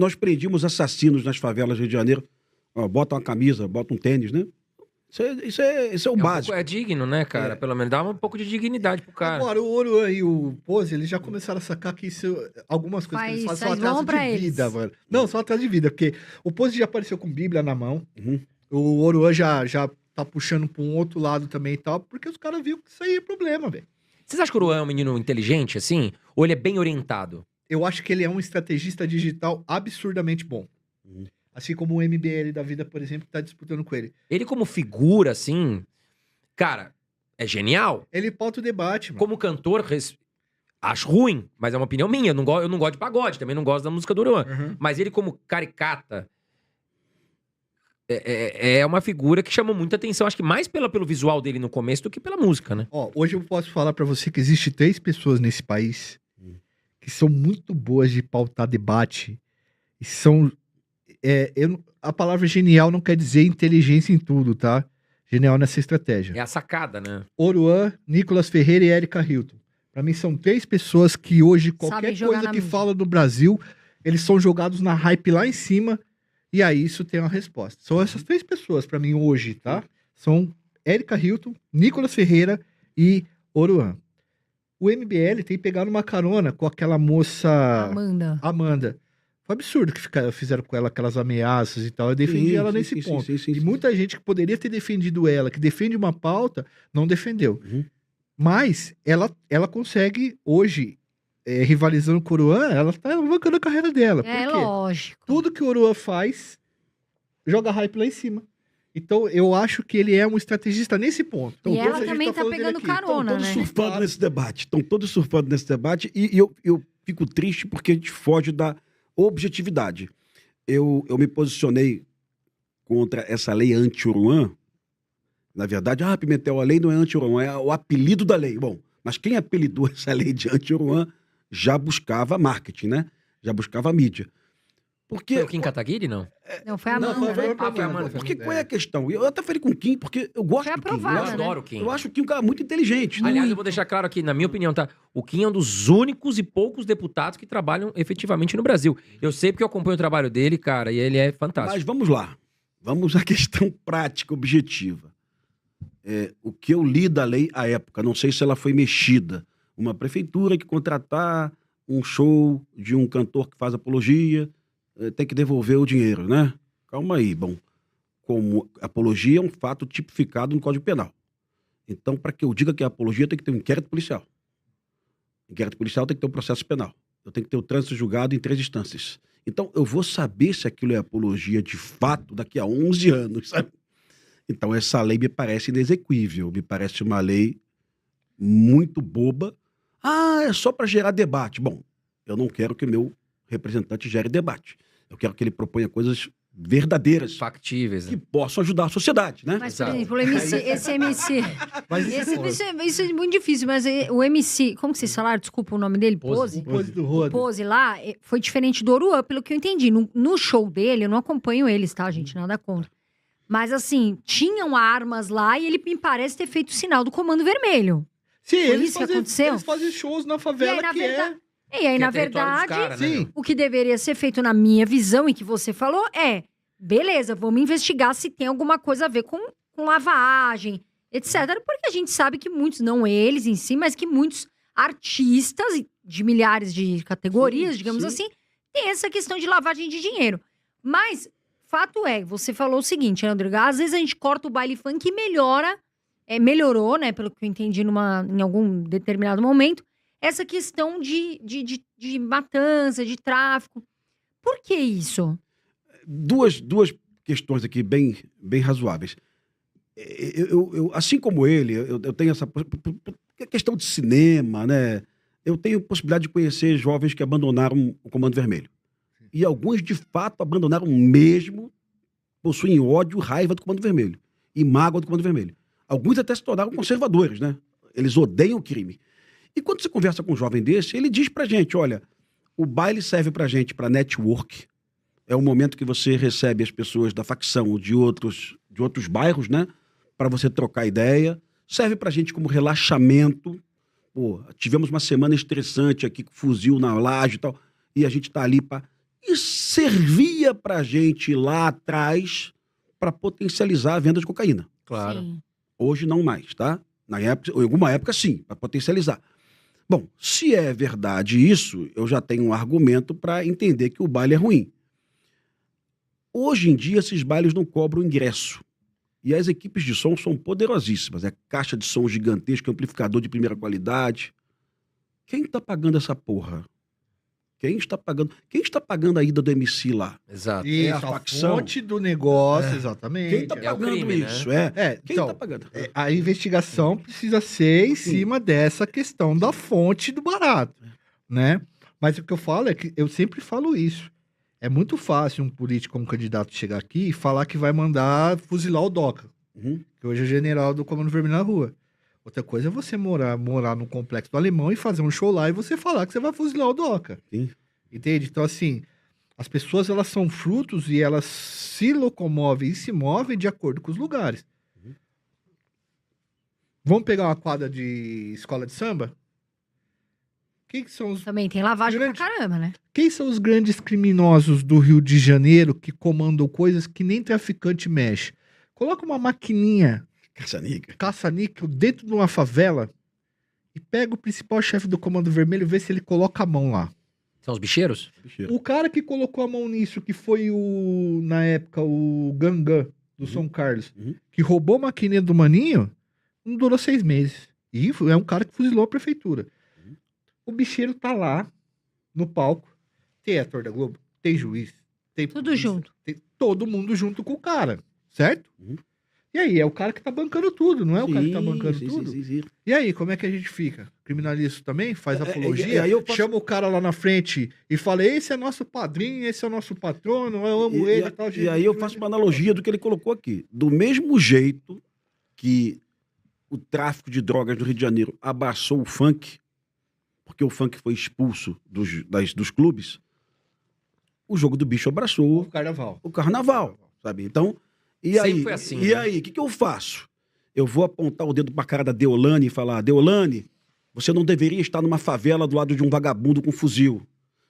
Nós prendíamos assassinos nas favelas do Rio de Janeiro. Ó, bota uma camisa, bota um tênis, né? Isso é o básico. É digno, né, cara? Pelo menos dá um pouco de dignidade pro cara. Agora, o Oruan e o Pose, eles já começaram a sacar que algumas coisas que eles fazem são atraso de vida, mano. Não, são atraso de vida, porque o Pose já apareceu com Bíblia na mão, o Oruan já tá puxando pra um outro lado também e tal, porque os caras viram que isso aí é problema, velho. Vocês acham que o Oruan é um menino inteligente, assim? Ou ele é bem orientado? Eu acho que ele é um estrategista digital absurdamente bom. Assim como o MBL da vida, por exemplo, que tá disputando com ele. Ele como figura, assim, cara, é genial. Ele pauta o debate, mano. Como cantor, acho ruim, mas é uma opinião minha. Eu não gosto de pagode, também não gosto da música do Oruan. Mas ele como caricata, é uma figura que chamou muita atenção. Acho que mais pelo visual dele no começo do que pela música, né? Ó, hoje eu posso falar pra você que existe 3 pessoas nesse país que são muito boas de pautar debate. E são... a palavra genial não quer dizer inteligência em tudo, tá? Genial nessa estratégia. É a sacada, né? Oruan, Nicolas Ferreira e Érica Hilton. Pra mim são 3 pessoas que hoje, qualquer coisa que fala no Brasil, eles são jogados na hype lá em cima, e aí isso tem uma resposta. São essas 3 pessoas pra mim hoje, tá? São Érica Hilton, Nicolas Ferreira e Oruan. O MBL tem pegado uma carona com aquela moça... Amanda. Foi absurdo que fizeram com ela aquelas ameaças e tal. Eu defendi ela nesse ponto. E muita gente que poderia ter defendido ela, que defende uma pauta, não defendeu. Mas ela consegue, hoje, rivalizando com o Oruan, ela tá alavancando a carreira dela. Por quê? Lógico. Tudo que o Oruan faz, joga hype lá em cima. Então, eu acho que ele é um estrategista nesse ponto. Então, e ela também tá pegando carona, né? Estão todos surfando nesse debate. E eu fico triste porque a gente foge da objetividade. Eu me posicionei contra essa lei anti-Oruan. Na verdade, Pimentel, a lei não é anti-Oruan, é o apelido da lei. Bom, mas quem apelidou essa lei de anti-Oruan já buscava marketing, né? Já buscava mídia. Porque... Foi o Kim Kataguiri, não? Não, foi a Amanda, foi a Amanda. Porque qual é a questão? Eu até falei com o Kim, porque eu gosto do Kim. Eu adoro o Kim. Eu acho o Kim um cara muito inteligente. Aliás, eu vou deixar claro aqui, na minha opinião, tá? O Kim é um dos únicos e poucos deputados que trabalham efetivamente no Brasil. Eu sei porque eu acompanho o trabalho dele, cara, e ele é fantástico. Mas vamos lá. Vamos à questão prática, objetiva. O que eu li da lei à época, não sei se ela foi mexida. Uma prefeitura que contratar um show de um cantor que faz apologia, tem que devolver o dinheiro, né? Calma aí. Bom, como apologia é um fato tipificado no Código Penal. Então, para que eu diga que é apologia, tem que ter um inquérito policial. Inquérito policial tem que ter um processo penal. Eu tenho que ter o trânsito julgado em 3 instâncias. Então, eu vou saber se aquilo é apologia de fato daqui a 11 anos, sabe? Então, essa lei me parece inexequível, me parece uma lei muito boba. É só para gerar debate. Bom, eu não quero que o meu representante gere debate. Eu quero que ele proponha coisas verdadeiras. Factíveis. Que possam ajudar a sociedade, né? Mas, por exemplo, esse MC... isso é muito difícil, mas o MC... Como que vocês falaram? Desculpa o nome dele? Pose? Pose do Rodo. Pose lá foi diferente do Oruan, pelo que eu entendi. No show dele, eu não acompanho eles, tá, gente? Nada contra. Mas, assim, tinham armas lá e ele me parece ter feito o sinal do Comando Vermelho. Sim, eles fazem shows na favela E aí, na verdade, cara, né? o que deveria ser feito na minha visão e que você falou beleza, vamos investigar se tem alguma coisa a ver com lavagem, etc. Porque a gente sabe que muitos, não eles em si, mas que muitos artistas de milhares de categorias, digamos assim, tem essa questão de lavagem de dinheiro. Mas, fato você falou o seguinte, né, Rodrigo? Às vezes a gente corta o baile funk e melhorou, né, pelo que eu entendi em algum determinado momento, essa questão de matança, de tráfico. Por que isso? Duas questões aqui bem razoáveis. Eu, assim como ele, eu tenho essa questão de cinema, né? Eu tenho possibilidade de conhecer jovens que abandonaram o Comando Vermelho. E alguns, de fato, abandonaram mesmo, possuem ódio, raiva do Comando Vermelho. E mágoa do Comando Vermelho. Alguns até se tornaram conservadores, né? Eles odeiam o crime. E quando você conversa com um jovem desse, ele diz pra gente, olha, o baile serve pra gente pra network. É o momento que você recebe as pessoas da facção de outros bairros, né? Pra você trocar ideia. Serve pra gente como relaxamento. Pô, tivemos uma semana estressante aqui com fuzil na laje e tal. E a gente tá ali pra e servia pra gente lá atrás para potencializar a venda de cocaína. Claro. Sim. Hoje não mais, tá? Na época, em alguma época sim, para potencializar. Bom, se é verdade isso, eu já tenho um argumento para entender que o baile é ruim. Hoje em dia, esses bailes não cobram ingresso. E as equipes de som são poderosíssimas. É caixa de som gigantesca, amplificador de primeira qualidade. Quem tá pagando essa porra? Quem está pagando? Quem está pagando a ida do MC lá? Exato. Isso, É a a facção. fonte do negócio, exatamente. Quem tá É o pagando crime, né? isso? Quem então, tá pagando? a investigação precisa ser em cima dessa questão da fonte do barato, né? Mas o que eu falo é que eu sempre falo isso. É muito fácil um político como candidato chegar aqui e falar que vai mandar fuzilar o Doca, Uhum. que hoje é general do Comando Vermelho na rua. Outra coisa é você morar no Complexo do Alemão e fazer um show lá e você falar que você vai fuzilar o Doca. Sim. Entende? Então, assim, as pessoas, elas são frutos e elas se locomovem e se movem de acordo com os lugares. Uhum. Vamos pegar uma quadra de escola de samba? Quem que são os, Também tem lavagem Grande. pra caramba, né? quem são os grandes criminosos do Rio de Janeiro que comandam coisas que nem traficante mexe? Coloca uma maquininha Caça-níquel. caça-níquel dentro de uma favela e pega o principal chefe do Comando Vermelho e vê se ele coloca a mão lá. São os bicheiros? Bicheiro. O cara que colocou a mão nisso, que foi na época, o Gangan, do São Carlos, Uhum. que roubou a maquininha do Maninho, não durou 6 meses. E é um cara que fuzilou a prefeitura. Uhum. O bicheiro tá lá, no palco, tem ator da Globo, tem juiz, tem Tudo polícia, junto. tem todo mundo junto com o cara, certo? Uhum. E aí, é o cara que tá bancando tudo, não é o cara que tá Sim, bancando sim, tudo? sim. E aí, como é que a gente fica? Criminaliza isso também? Faz E apologia? aí eu faço- Chama o cara lá na frente e fala, esse é nosso padrinho, esse é o nosso patrono, eu amo ele e tal. E aí eu faço uma analogia do que ele colocou aqui. Do mesmo jeito que o tráfico de drogas no Rio de Janeiro abraçou o funk, porque o funk foi expulso dos clubes, o jogo do bicho abraçou O carnaval. o carnaval, sabe? Então, e Sempre aí, foi assim, e né? aí, o que eu faço? Eu vou apontar o dedo pra cara da Deolane e falar, Deolane, você não deveria estar numa favela do lado de um vagabundo com fuzil.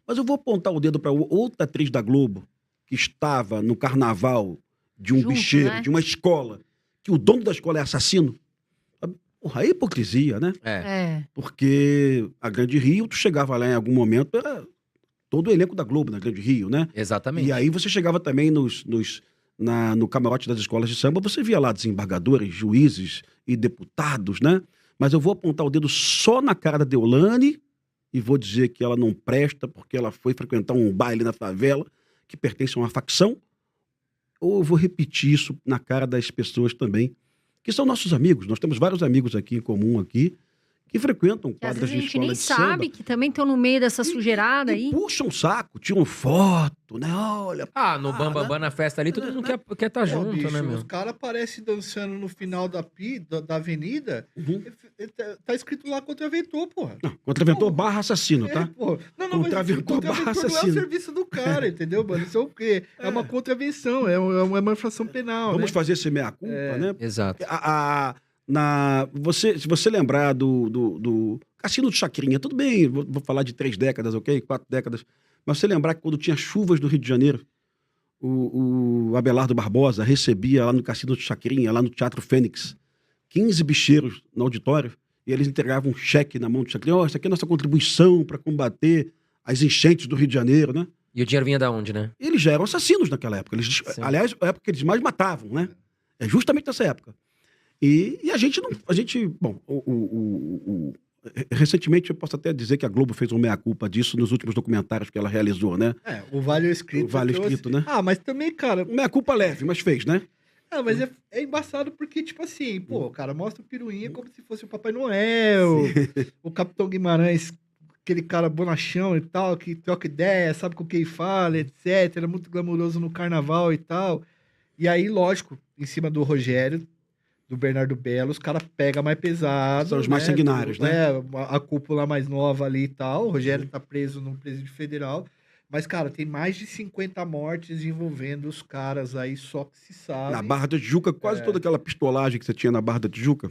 Mas eu vou apontar o dedo pra outra atriz da Globo que estava no carnaval de um Junto, bicheiro, né? de uma escola, que o dono da escola é assassino. Porra, é hipocrisia, né? É. Porque a Grande Rio, tu chegava lá em algum momento, era todo o elenco da Globo na Grande Rio, né? Exatamente. E aí você chegava também no camarote das escolas de samba, você via lá desembargadores, juízes e deputados, né? Mas eu vou apontar o dedo só na cara da Deolane e vou dizer que ela não presta porque ela foi frequentar um baile na favela que pertence a uma facção, ou eu vou repetir isso na cara das pessoas também, que são nossos amigos. Nós temos vários amigos aqui em comum aqui, que frequentam Que às quadras vezes a de gente escola nem de samba. sabe que também estão no meio dessa sujeirada E aí. puxam o saco, tiram foto, né? Olha. No Bambambam, na festa ali, todo mundo quer estar Pô, junto, bicho, né, meu? os caras aparecem dançando no final da avenida, Uhum. tá escrito lá contraventor, porra. Não, contraventor barra assassino, tá? Pô. Não, Contraventor mas barra contraventor não é o assassino. serviço do cara, entendeu, mano? Isso é o quê? É uma contravenção, é uma infração penal, Vamos né? fazer esse meia-culpa, né? Exato. Se você lembrar do Cassino de Chacrinha, tudo bem, vou falar de 3 décadas, ok? 4 décadas. Mas você lembrar que quando tinha chuvas no Rio de Janeiro, o Abelardo Barbosa recebia lá no Cassino de Chacrinha, lá no Teatro Fênix, 15 bicheiros no auditório, e eles entregavam um cheque na mão do Chacrinha. Ó, isso aqui é a nossa contribuição para combater as enchentes do Rio de Janeiro, né? E o dinheiro vinha da onde, né? Eles já eram assassinos naquela época. Sim. Aliás, a época que eles mais matavam, né? É justamente nessa época. E a gente não. A gente. Bom, recentemente eu posso até dizer que a Globo fez um meia-culpa disso nos últimos documentários que ela realizou, né? O Vale Escrito. O Vale trouxe- Escrito, né? Ah, mas também, cara. Um meia-culpa leve, mas fez, né? Ah, mas é embaçado porque, tipo assim, pô, o cara mostra o Piruinha como se fosse o Papai Noel, o Capitão Guimarães, aquele cara bonachão e tal, que troca ideia, sabe com quem fala, etc. Muito glamuroso no carnaval e tal. E aí, lógico, em cima do Rogério, do Bernardo Belo, os caras pegam mais pesado. São os mais sanguinários, né? A cúpula mais nova ali e tal. O Rogério tá preso num presídio federal. Mas, cara, tem mais de 50 mortes envolvendo os caras aí, só que se sabe. Na Barra da Tijuca, quase toda aquela pistolagem que você tinha na Barra da Tijuca,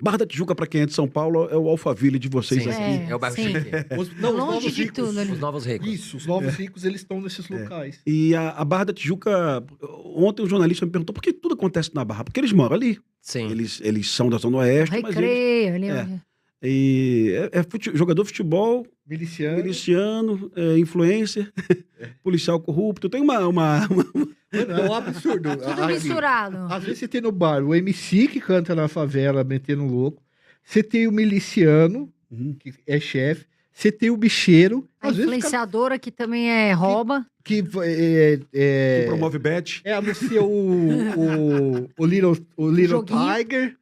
Barra da Tijuca, para quem é de São Paulo, é o Alphaville de vocês Sim, aqui. é o bairro sim. chique. Os Longe novos de ricos. tudo ali. Os novos ricos. Isso, os novos ricos, eles estão nesses locais. E a Barra da Tijuca, ontem um jornalista me perguntou por que tudo acontece na Barra? Porque eles moram ali. Sim. Eles são da Zona Oeste, mas eles... Recreio, ali. É. E jogador de futebol, miliciano, influencer, policial corrupto. Tem uma Mano, é um absurdo. Tudo misturado. Às vezes você tem no bar o MC que canta na favela, metendo louco. Você tem o miliciano, que é chefe. Você tem o bicheiro. A Às vezes influenciadora que também rouba. que promove bet. anuncia o Little Joguinho. Tiger.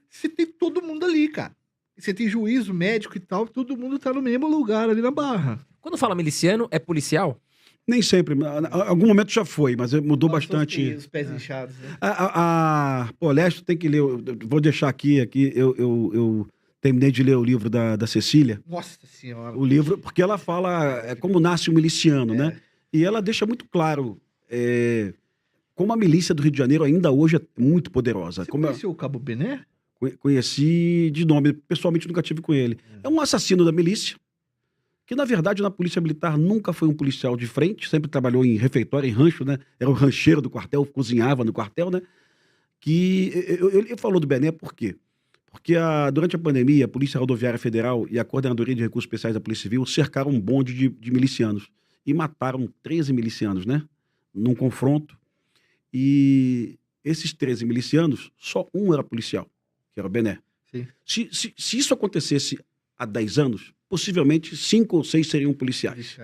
Você tem todo mundo ali, cara. Você tem juízo, médico e tal. Todo mundo tá no mesmo lugar ali na Barra. Quando fala miliciano, é policial? Nem sempre. Em algum momento já foi, mas mudou bastante. Os pés inchados, né? Pô, Leste, tem que ler. Vou deixar aqui. Eu terminei de ler o livro da Cecília. Nossa Senhora. O livro, porque ela fala como nasce um miliciano, né? E ela deixa muito claro como a milícia do Rio de Janeiro ainda hoje é muito poderosa. Você Como conheceu o Cabo Bené? conheci de nome, pessoalmente nunca tive com ele. É um assassino da milícia, que na verdade na polícia militar nunca foi um policial de frente, sempre trabalhou em refeitório, em rancho, né? Era o rancheiro do quartel, cozinhava no quartel, né? Ele falou do Bené por quê? Porque durante a pandemia, a Polícia Rodoviária Federal e a Coordenadoria de Recursos Especiais da Polícia Civil cercaram um bonde de milicianos e mataram 13 milicianos, né? Num confronto. E esses 13 milicianos, só um era policial, que era o Bené. Sim. Se isso acontecesse há 10 anos, possivelmente 5 ou 6 seriam policiais.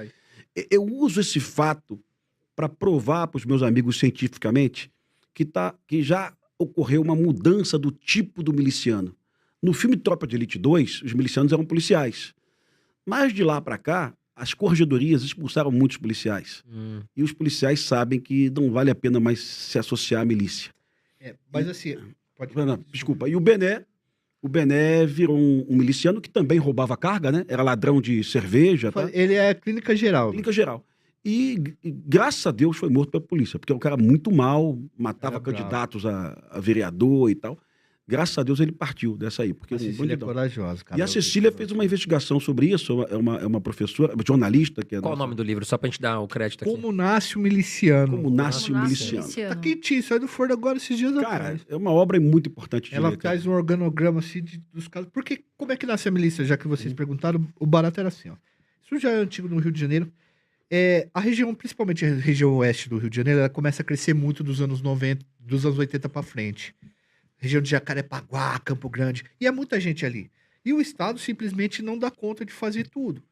Eu uso esse fato para provar para os meus amigos cientificamente que já ocorreu uma mudança do tipo do miliciano. No filme Tropa de Elite 2, os milicianos eram policiais. Mas de lá para cá, as corregedorias expulsaram muitos policiais. E os policiais sabem que não vale a pena mais se associar à milícia. Mas assim... Desculpa. E o Bené virou um miliciano que também roubava carga, né? Era ladrão de cerveja. Tá? Ele é clínica geral. Clínica geral. E graças a Deus foi morto pela polícia, porque é um cara muito mal, matava candidatos a vereador e tal. Graças a Deus ele partiu dessa aí. Porque A Cecília é corajosa, cara. E a Cecília fez uma investigação sobre isso, é uma professora, jornalista. Qual o nome do livro? Só pra gente dar o crédito aqui. Como nasce o miliciano. Como nasce o miliciano. Tá quentinho, saiu do forno agora esses dias Cara, atrás. é uma obra muito importante de Ela ler, cara. traz um organograma assim dos casos. Porque como é que nasce a milícia? Já que vocês perguntaram, o barato era assim, ó. Isso já é antigo no Rio de Janeiro. A região, principalmente a região oeste do Rio de Janeiro, ela começa a crescer muito dos anos 90, dos anos 80 para frente. Região de Jacarepaguá, Campo Grande. E há muita gente ali. E o Estado simplesmente não dá conta de fazer tudo.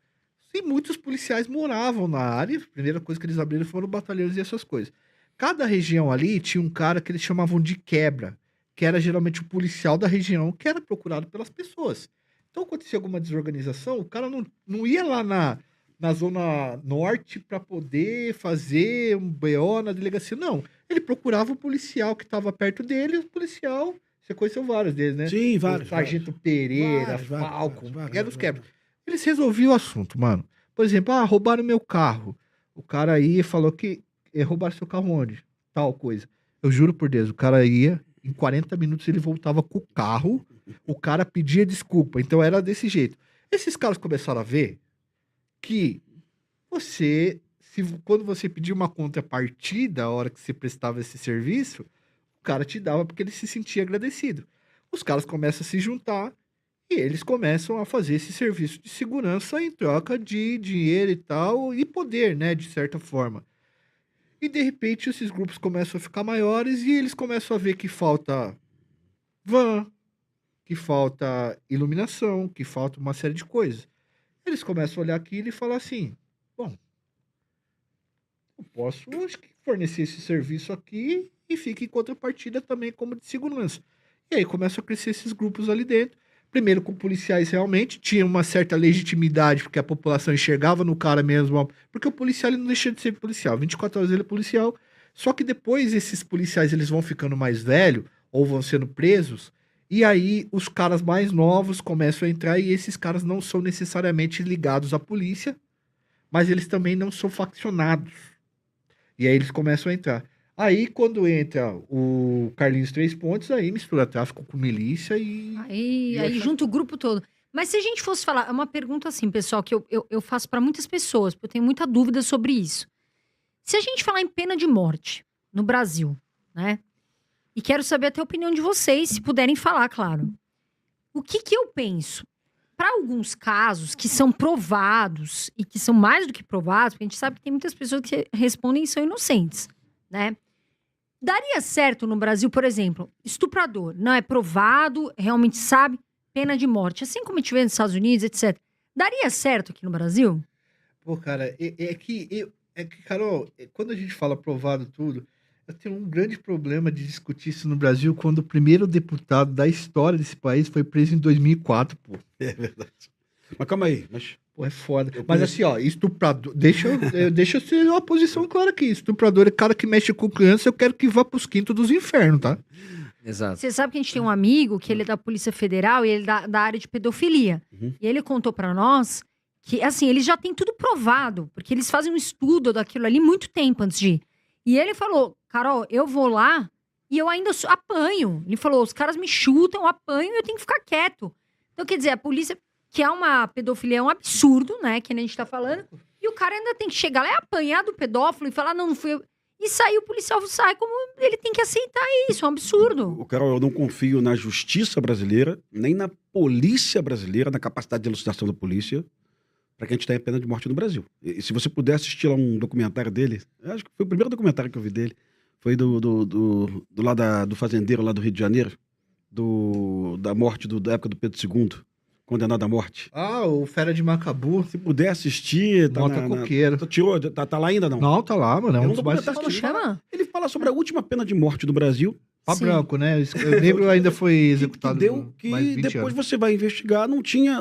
E muitos policiais moravam na área. A primeira coisa que eles abriram foram batalhões e essas coisas. Cada região ali tinha um cara que eles chamavam de quebra, que era geralmente o policial da região, que era procurado pelas pessoas. Então, acontecia alguma desorganização, o cara não ia lá na Zona Norte para poder fazer um BO na delegacia. Não, ele procurava o policial que estava perto dele, o policial, você conheceu vários deles, né? Sim, vários. O Sargento Pereira, Falcon, vários, era os quebra. Eles resolviam o assunto, mano. Por exemplo, roubaram meu carro. O cara ia e falou que roubaram seu carro onde? Tal coisa. Eu juro por Deus, o cara ia, em 40 minutos ele voltava com o carro, o cara pedia desculpa. Então era desse jeito. Esses caras começaram a ver que quando você pedia uma contrapartida, a hora que você prestava esse serviço, o cara te dava porque ele se sentia agradecido. Os caras começam a se juntar e eles começam a fazer esse serviço de segurança em troca de dinheiro e tal, e poder, né, de certa forma. E de repente esses grupos começam a ficar maiores e eles começam a ver que falta van, que falta iluminação, que falta uma série de coisas. Eles começam a olhar aquilo e falar assim, bom, eu posso, acho que, fornecer esse serviço aqui e fica em contrapartida também como de segurança. E aí começam a crescer esses grupos ali dentro. Primeiro com policiais realmente, tinha uma certa legitimidade, porque a população enxergava no cara mesmo, porque o policial ele não deixa de ser policial, 24 horas ele é policial, só que depois esses policiais eles vão ficando mais velhos, ou vão sendo presos, e aí os caras mais novos começam a entrar e esses caras não são necessariamente ligados à polícia, mas eles também não são faccionados. E aí eles começam a entrar. Aí, quando entra o Carlinhos Três Pontos, aí mistura tráfico com milícia e... Aí junta o grupo todo. Mas se a gente fosse falar, é uma pergunta assim, pessoal, que eu faço para muitas pessoas, porque eu tenho muita dúvida sobre isso. Se a gente falar em pena de morte no Brasil, né? E quero saber até a opinião de vocês, se puderem falar, claro. O que eu penso? Para alguns casos que são provados e que são mais do que provados, porque a gente sabe que tem muitas pessoas que respondem e são inocentes, né? Daria certo no Brasil, por exemplo, estuprador, não é provado, realmente sabe, pena de morte, assim como a gente vê nos Estados Unidos, etc. Daria certo aqui no Brasil? Pô, cara, Carol, quando a gente fala provado tudo, eu tenho um grande problema de discutir isso no Brasil quando o primeiro deputado da história desse país foi preso em 2004, pô. É verdade. Mas calma aí, Pô, é foda. Mas assim, ó, estuprador... Deixa eu ter uma posição clara aqui. Estuprador é cara que mexe com criança, eu quero que vá pros quintos dos infernos, tá? Exato. Você sabe que a gente tem um amigo que ele é da Polícia Federal e ele é da área de pedofilia. Uhum. E ele contou pra nós que, assim, eles já têm tudo provado, porque eles fazem um estudo daquilo ali muito tempo antes de ir. E ele falou, Carol, eu vou lá e eu ainda apanho. Ele falou, os caras me chutam, eu apanho e eu tenho que ficar quieto. Então, quer dizer, a polícia... que é uma pedofilia, é um absurdo, né? Que a gente tá falando. E o cara ainda tem que chegar lá e apanhar do pedófilo e falar, não fui eu. E sair, o policial sai como ele tem que aceitar isso, é um absurdo. O Carol, eu não confio na justiça brasileira, nem na polícia brasileira, na capacidade de elucidação da polícia, para que a gente tenha pena de morte no Brasil. E se você puder assistir lá um documentário dele, eu acho que foi o primeiro documentário que eu vi dele, foi do fazendeiro lá do Rio de Janeiro, da morte da época do Pedro II. Condenado à morte. Ah, o Fera de Macabu. Se puder assistir... Mota Coqueiro. Tá lá ainda, não? Não, tá lá, mano. É um dos mais Como chama? Ele fala sobre a última pena de morte do Brasil. Pá branco, né? O negro ainda foi executado. Que depois você vai investigar, não tinha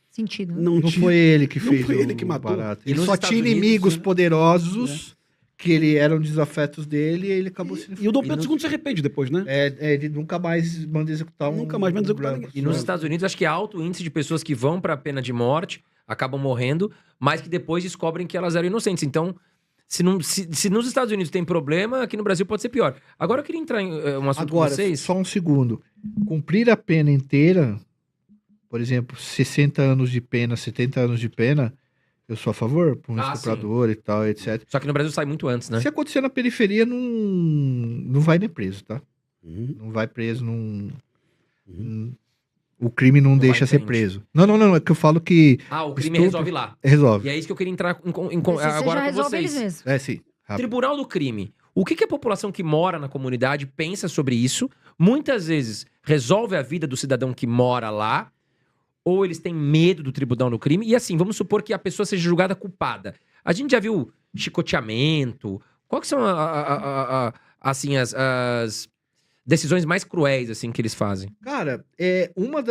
sentido. Não foi ele que fez. Não foi ele que matou. Barato. Ele só tinha inimigos poderosos que eram desafetos dele e ele acabou sendo... E o Dom Pedro II se arrepende depois, né? Ele nunca mais manda executar Nunca mais manda executar ninguém. E nos Estados Unidos, acho que há alto índice de pessoas que vão pra pena de morte, acabam morrendo, mas que depois descobrem que elas eram inocentes. Então, se nos Estados Unidos tem problema, aqui no Brasil pode ser pior. Agora eu queria entrar em um assunto com vocês. Só um segundo. Cumprir a pena inteira, por exemplo, 60 anos de pena, 70 anos de pena... Eu sou a favor, para um estuprador e tal, etc. Só que no Brasil sai muito antes, né? Se acontecer na periferia, não vai nem preso, tá? Não vai preso, o crime não deixa ser preso. Não, é que eu falo que... O crime resolve lá. Resolve. E é isso que eu queria entrar agora com vocês. Mesmo. É, sim. Rápido. Tribunal do Crime. O que a população que mora na comunidade pensa sobre isso? Muitas vezes resolve a vida do cidadão que mora lá, ou eles têm medo do tribunal do crime. E assim, vamos supor que a pessoa seja julgada culpada. A gente já viu chicoteamento. Quais são assim, as decisões mais cruéis assim, que eles fazem? Cara, uma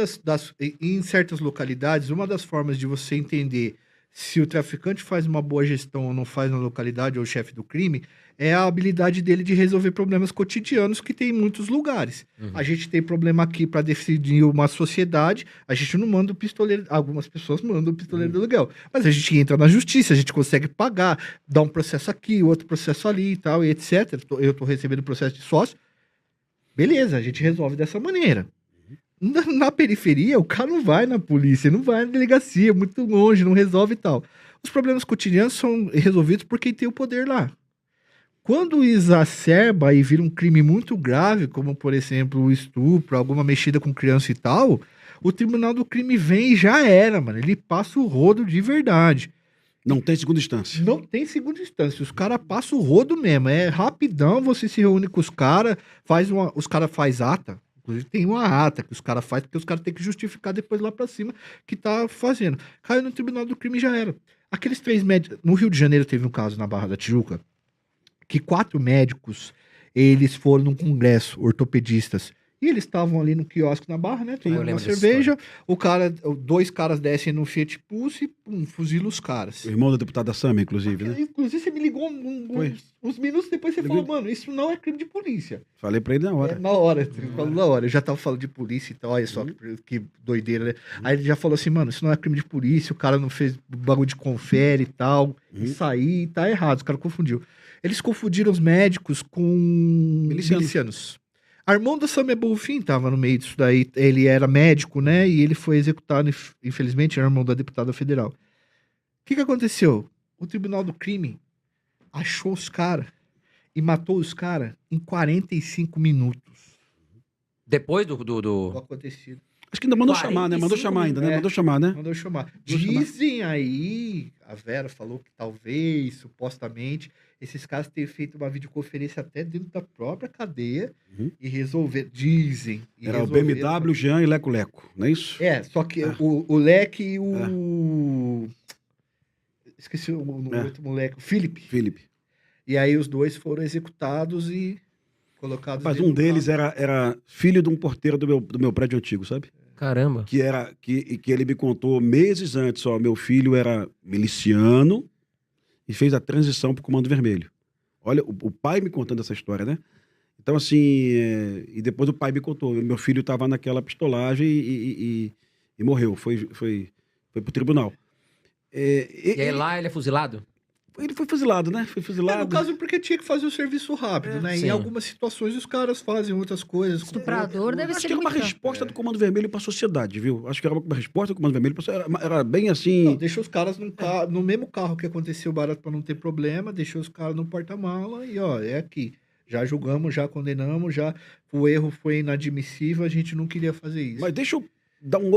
em certas localidades, uma das formas de você entender se o traficante faz uma boa gestão ou não faz na localidade, ou o chefe do crime, é a habilidade dele de resolver problemas cotidianos que tem em muitos lugares. A gente tem problema aqui para decidir uma sociedade, a gente não manda o pistoleiro, algumas pessoas mandam o pistoleiro do aluguel, mas a gente entra na justiça, a gente consegue pagar, dá um processo aqui, outro processo ali e tal, e etc. Eu tô recebendo processo de sócio, beleza, a gente resolve dessa maneira. Na periferia, o cara não vai na polícia, não vai na delegacia, muito longe, não resolve e tal. Os problemas cotidianos são resolvidos por quem tem o poder lá. Quando exacerba e vira um crime muito grave, como, por exemplo, o estupro, alguma mexida com criança e tal, o tribunal do crime vem e já era, mano. Ele passa o rodo de verdade. Não tem segunda instância. Não tem segunda instância. Os caras passam o rodo mesmo. É rapidão, você se reúne com os caras, os caras fazem ata. Inclusive tem uma ata que os caras fazem, porque os caras têm que justificar depois lá pra cima que tá fazendo. Caiu no tribunal do crime e já era. Aqueles 3 médicos... No Rio de Janeiro teve um caso na Barra da Tijuca, que 4 médicos, eles foram num congresso, ortopedistas, E eles estavam ali no quiosque na Barra, né? Tomando uma lembro dessa cerveja. Dois caras descem no Fiat Pulse e fuzila os caras. O irmão da deputada Sama, inclusive, né? Inclusive, você me ligou uns minutos depois, você falou, mano, isso não é crime de polícia. Falei pra ele na hora. Na hora, você falou na hora. Eu já tava falando de polícia e tal, olha só que doideira, né? Aí ele já falou assim, mano, isso não é crime de polícia, o cara não fez bagulho de confere e tal, isso aí tá errado, os caras confundiu. Eles confundiram os médicos com milicianos. Armando Samia Bonfim tava no meio disso daí, ele era médico, né, e ele foi executado, infelizmente, era irmão da deputada federal. O que aconteceu? O Tribunal do Crime achou os caras e matou os caras em 45 minutos. Depois do acontecido. Acho que ainda mandou chamar, né? Mandou chamar ainda, né? Mandou chamar, né? Mandou chamar. Dizem aí, a Vera falou que talvez, supostamente, esses caras tenham feito uma videoconferência até dentro da própria cadeia e resolver. Dizem. Era o BMW, Jean e Leco Leco, não é isso? Só que o Leque e o. Esqueci o outro moleque, o Felipe. E aí os dois foram executados e colocados. Mas um deles era filho de um porteiro do meu prédio antigo, sabe? Caramba. Que ele me contou meses antes, ó, meu filho era miliciano e fez a transição pro Comando Vermelho. Olha, o pai me contando essa história, né? Então, assim, e depois o pai me contou, meu filho estava naquela pistolagem e morreu, foi pro tribunal. E aí lá ele é fuzilado? Ele foi fuzilado, né? Foi fuzilado. No caso, porque tinha que fazer o serviço rápido, né? Sim. Em algumas situações os caras fazem outras coisas. Estuprador deve Acho ser que era uma muito... resposta do Comando Vermelho para a sociedade, viu? Acho que era uma resposta do Comando Vermelho era bem assim... Não, deixa os caras no mesmo carro que aconteceu o barato para não ter problema, deixou os caras no porta-mala e, ó, é aqui. Já julgamos, já condenamos, já o erro foi inadmissível, a gente não queria fazer isso. Mas deixa eu dar um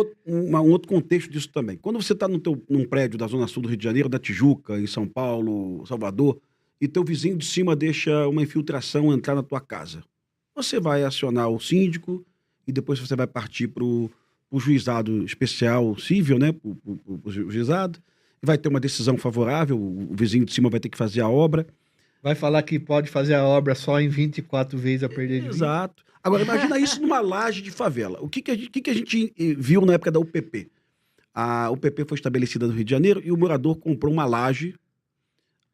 outro contexto disso também. Quando você está num prédio da Zona Sul do Rio de Janeiro, da Tijuca, em São Paulo, Salvador, e teu vizinho de cima deixa uma infiltração entrar na tua casa, você vai acionar o síndico e depois você vai partir para o juizado especial civil, né? Pro juizado, vai ter uma decisão favorável, o vizinho de cima vai ter que fazer a obra. Vai falar que pode fazer a obra só em 24 vezes a perder de 20. Exato. Agora, imagina isso numa laje de favela. O que a gente viu na época da UPP? A UPP foi estabelecida no Rio de Janeiro e o morador comprou uma laje.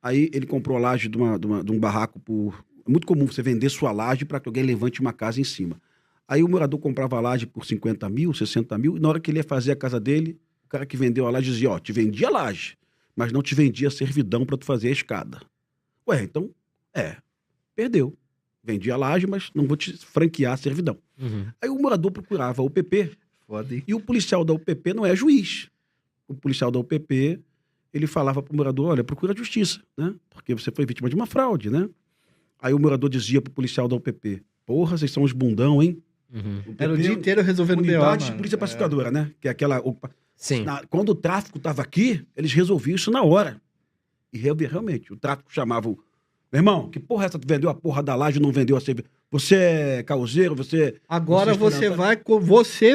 Aí ele comprou a laje de um barraco por... É muito comum você vender sua laje para que alguém levante uma casa em cima. Aí o morador comprava a laje por 50 mil, 60 mil, e na hora que ele ia fazer a casa dele, o cara que vendeu a laje dizia, ó, te vendi a laje, mas não te vendi a servidão para tu fazer a escada. Ué, então, perdeu. Vendi a laje, mas não vou te franquear a servidão. Aí o morador procurava a UPP. Foda, hein? E o policial da UPP não é juiz. O policial da UPP, ele falava pro morador, olha, procura a justiça, né? Porque você foi vítima de uma fraude, né? Aí o morador dizia pro policial da UPP, porra, vocês são uns bundão, hein? Era o dia inteiro resolvendo BO, Unidade de mano. polícia pacificadora, né? Que é aquela... Sim. Quando o tráfico tava aqui, eles resolviam isso na hora. E realmente, o tráfico chamava o... Meu irmão, que porra é essa? Tu vendeu a porra da laje e não vendeu a cerveja? Você é causeiro, Agora você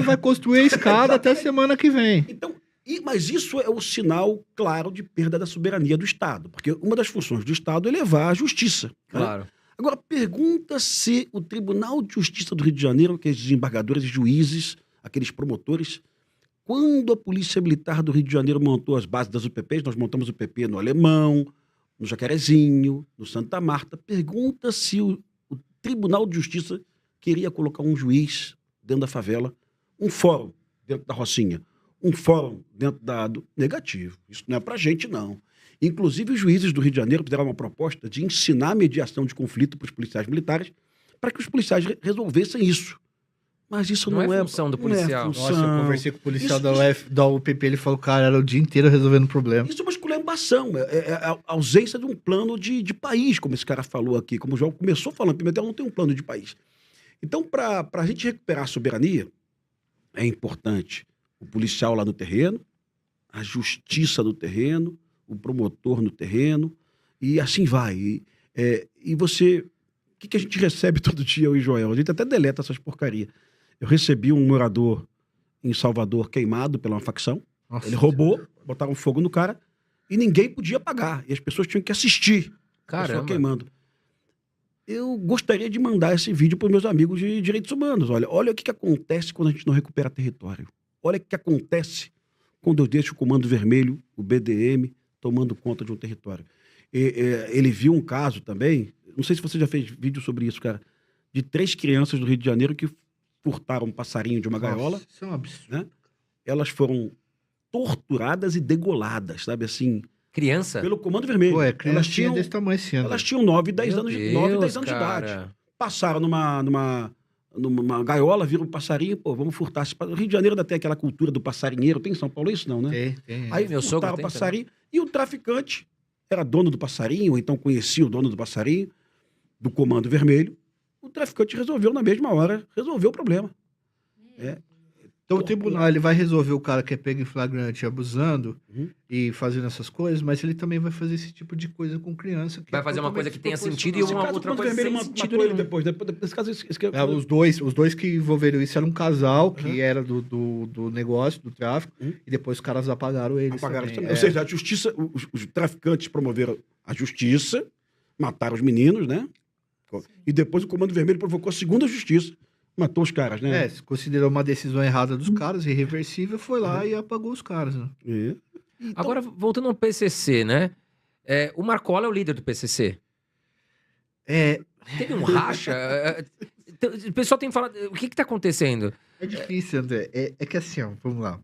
vai construir a escada até semana que vem. Então, mas isso é o sinal claro de perda da soberania do Estado. Porque uma das funções do Estado é levar a justiça. Claro. Né? Agora, pergunta se o Tribunal de Justiça do Rio de Janeiro, aqueles desembargadores e juízes, aqueles promotores, quando a Polícia Militar do Rio de Janeiro montou as bases das UPPs, nós montamos o UPP no Alemão, no Jacarezinho, no Santa Marta, pergunta se o Tribunal de Justiça queria colocar um juiz dentro da favela, um fórum dentro da Rocinha, um fórum dentro do... Negativo. Isso não é pra gente, não. Inclusive, os juízes do Rio de Janeiro fizeram uma proposta de ensinar a mediação de conflito para os policiais militares para que os policiais resolvessem isso. Mas isso não é função do policial. Não é função. Nossa, eu conversei com o policial da UPP, ele falou, cara, era o dia inteiro resolvendo problema. Isso é uma esculhambação, é a ausência de um plano de país, como esse cara falou aqui, como o João começou falando, Pimentel não tem um plano de país. Então, para a gente recuperar a soberania, é importante o policial lá no terreno, a justiça no terreno, o promotor no terreno, e assim vai. E você... O que a gente recebe todo dia, eu e Joel? A gente até deleta essas porcarias. Eu recebi um morador em Salvador queimado pela uma facção. Nossa, ele roubou, botaram fogo no cara e ninguém podia pagar. E as pessoas tinham que assistir. Caramba. A pessoa queimando. Eu gostaria de mandar esse vídeo para os meus amigos de direitos humanos. Olha o que acontece quando a gente não recupera território. Olha o que acontece quando eu deixo o Comando Vermelho, o BDM, tomando conta de um território. Ele viu um caso também, não sei se você já fez vídeo sobre isso, cara, de 3 crianças do Rio de Janeiro que furtaram um passarinho de uma gaiola. Isso é um absurdo. Né? Elas foram torturadas e degoladas, sabe assim? Criança? Pelo Comando Vermelho. Ué, criança desse tamanho esse ano. Elas tinham 9 e 10 Meu anos, Deus, 9 e 10 anos de cara. idade. Passaram numa gaiola, viram um passarinho, pô, vamos furtar. O Rio de Janeiro ainda tem aquela cultura do passarinheiro. Tem em São Paulo isso não, né? Tem. Aí Meu sogro furtaram o tem passarinho e o traficante era dono do passarinho, ou então conhecia o dono do passarinho, do Comando Vermelho. O traficante resolveu na mesma hora, resolveu o problema. Então o tribunal ele vai resolver o cara que é pego em flagrante abusando e fazendo essas coisas, mas ele também vai fazer esse tipo de coisa com criança. Que Vai fazer uma coisa que tenha sentido e Nesse uma caso, outra o Comando coisa Vermelho sem sentido matou ele nenhum. Nesse caso, Os dois que envolveram isso eram um casal que era do negócio, do tráfico, e depois os caras apagaram eles também. Ou seja, a justiça, os traficantes promoveram a justiça, mataram os meninos, né? E depois o Comando Vermelho provocou a segunda justiça. Matou os caras, né? Se considerou uma decisão errada dos caras, irreversível, foi lá e apagou os caras. Né? Então, Agora, voltando ao PCC, né? O Marcola é o líder do PCC. Teve um racha? O pessoal tem falado... O que tá acontecendo? É difícil, André. É que assim, ó, vamos lá.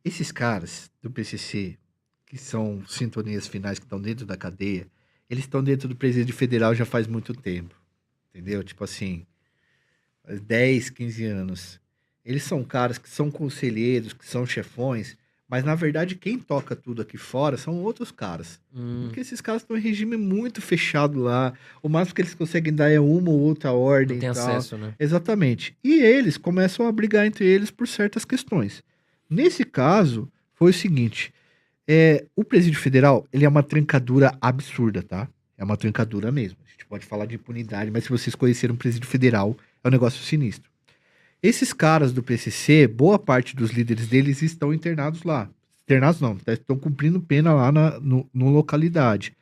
Esses caras do PCC, que são sintonias finais que estão dentro da cadeia, eles estão dentro do Presídio Federal já faz muito tempo. Entendeu? Tipo assim... 10, 15 anos. Eles são caras que são conselheiros, que são chefões, mas na verdade quem toca tudo aqui fora são outros caras. Porque esses caras estão em regime muito fechado lá. O máximo que eles conseguem dar é uma ou outra ordem. Não tem e tal. acesso, né? Exatamente. E eles começam a brigar entre eles por certas questões. Nesse caso, foi o seguinte. O Presídio Federal, ele é uma trancadura absurda, tá? É uma trancadura mesmo. A gente pode falar de impunidade, mas se vocês conhecerem o Presídio Federal, é um negócio sinistro. Esses caras do PCC, boa parte dos líderes deles estão internados lá. Internados não, estão cumprindo pena lá no localidade.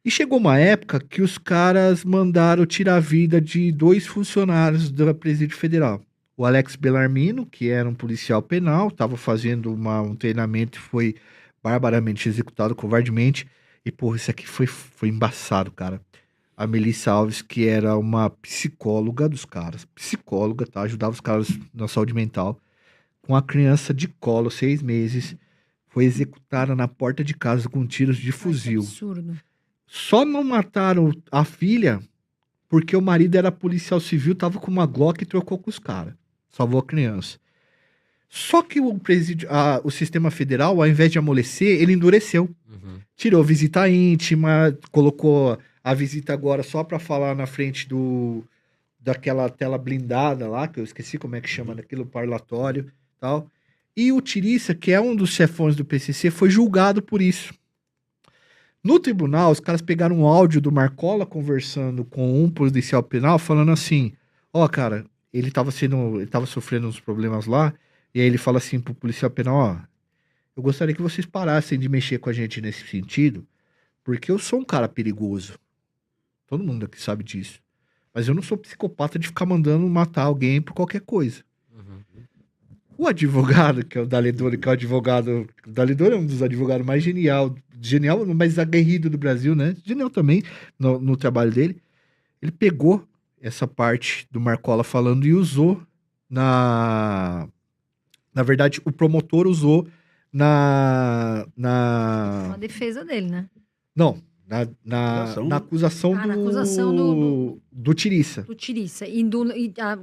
E chegou uma época que os caras mandaram tirar a vida de 2 funcionários da Presídio Federal. O Alex Bellarmino, que era um policial penal, estava fazendo um treinamento e foi barbaramente executado covardemente. E, porra, isso aqui foi embaçado, cara. A Melissa Alves, que era uma psicóloga dos caras. Psicóloga, tá? Ajudava os caras na saúde mental. Com a criança de colo, 6 meses. Foi executada na porta de casa com tiros de fuzil. Que absurdo. Só não mataram a filha porque o marido era policial civil, tava com uma Glock e trocou com os caras. Salvou a criança. Só que o sistema federal, ao invés de amolecer, ele endureceu. Tirou visita íntima, colocou a visita agora só para falar na frente daquela tela blindada lá, que eu esqueci como é que chama daquilo, parlatório e tal. E o Tirissa, que é um dos chefões do PCC, foi julgado por isso. No tribunal, os caras pegaram um áudio do Marcola conversando com um policial penal, falando assim, cara, ele tava sofrendo uns problemas lá, e aí ele fala assim pro policial penal, eu gostaria que vocês parassem de mexer com a gente nesse sentido, porque eu sou um cara perigoso. Todo mundo aqui sabe disso. Mas eu não sou psicopata de ficar mandando matar alguém por qualquer coisa. O advogado, que é o Daledor, que é o advogado... O Daledor é um dos advogados mais genial, mas aguerrido do Brasil, né? Genial também no trabalho dele. Ele pegou essa parte do Marcola falando e usou na verdade, o promotor usou na defesa dele, né? Não, na acusação na acusação do Tirissa. Do Tirissa.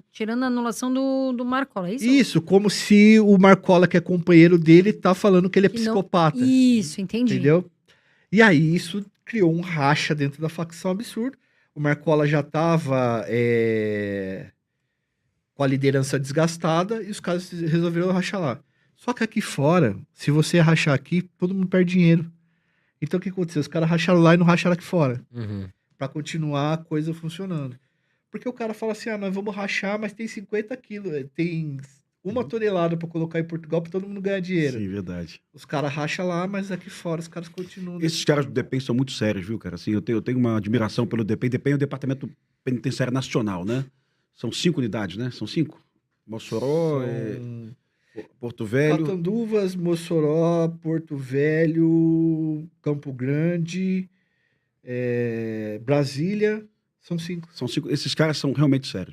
Tirando a anulação do Marcola, é isso? Isso, como se o Marcola, que é companheiro dele, tá falando que ele é psicopata. Isso, entendi. Entendeu? E aí isso criou um racha dentro da facção absurdo. O Marcola já tava com a liderança desgastada e os caras resolveram rachar lá. Só que aqui fora, se você rachar aqui, todo mundo perde dinheiro. Então o que aconteceu? Os caras racharam lá e não racharam aqui fora. Pra continuar a coisa funcionando. Porque o cara fala assim, nós vamos rachar, mas tem 50 quilos, tem uma tonelada pra colocar em Portugal pra todo mundo ganhar dinheiro. Sim, verdade. Os caras racham lá, mas aqui fora os caras continuam. Esses caras do DEPEN são muito sérios, viu, cara? Assim, eu tenho uma admiração pelo DEPEN. DEPEN é o Departamento Penitenciário Nacional, né? São 5 unidades, né? São 5? Mossoró, Porto Velho... Catanduvas, Mossoró, Porto Velho, Campo Grande, Brasília, são 5. São 5. Esses caras são realmente sérios.